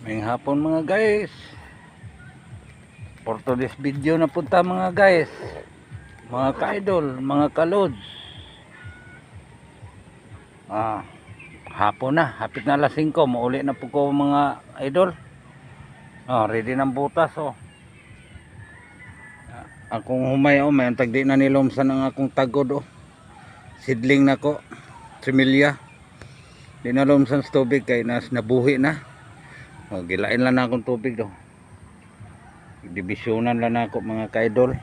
May hapon mga guys. For today's video na punta mga guys. Mga ka-idol, mga ka-lods. Hapon na, hapit na alas 5. Mauli na po ko mga idol. Ready ng butas oh. Akong humay oh, may antagdi na nilomsan ang akong tagod oh. Sidling na ko, trimilya. Di na lomsan sa tubig kay nabuhi na. Gilain lang na akong tubig do. Divisionan lang na ako mga ka-idol.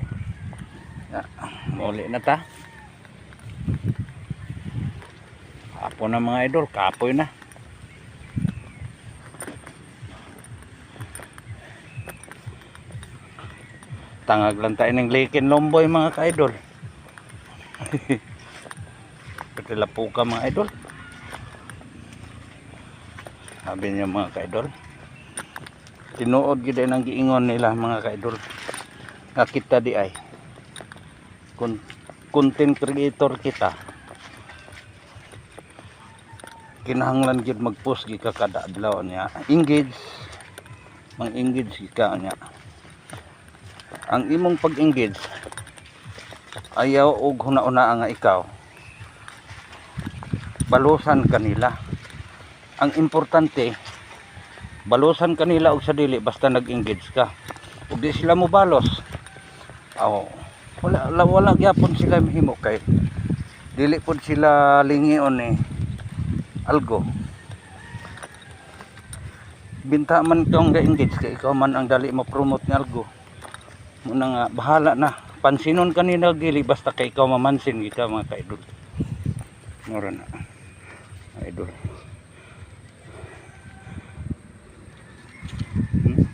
Mauli na ta. Hapon na mga idol, kapoy na. Tangag lang tayo ng likin lomboy mga ka-idol. Patila po ka mga idol. Sabi niyo mga ka-idol. Tinuod gid ang giingon nila mga ka-idol. Nga kita di ay content creator kita. Kinahanglan gid mag-post gi ka kada adlaw niya. Engage. Mang-engage ka niya. Ang imong pag-engage ayaw og huna-una nga ikaw balusan kanila. Ang importante balusan kanila og sa dili basta nag-engage ka. Ug di sila mo balos. Wala gyapon sila mahimo kay dili pud sila lingion algo. Binta man tong ga-engage kay ikaw man ang dali mo-promote nga algo. Muna nga bahala na. Pansinon kanila gili basta kay ikaw mamansin kita mga ka-idol. Mura na. Idol.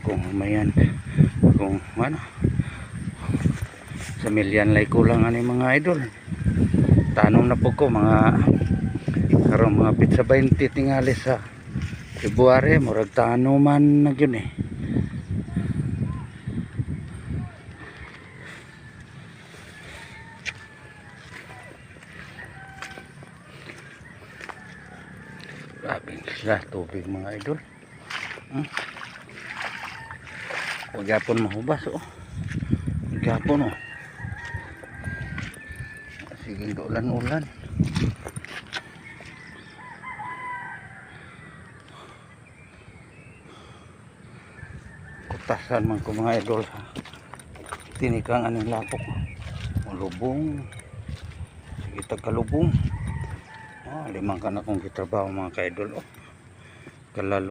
Kung mayan kung ano sa milyan lay kulang ani mga idol. Tanong na po ko mga karon mga pizza 20 tingali sa February murag tano man na yun Grabe sila tubig mga idol. Huwag yapon mahubas oh. Huwag yapon oh. Sige ulan-ulan. Kutasan man ko mga idol. Tinikang anong lapok. Malubong. Sige tagalubong. Limang ka na kong kitrabaho mga ka-idol oh. Kalalo.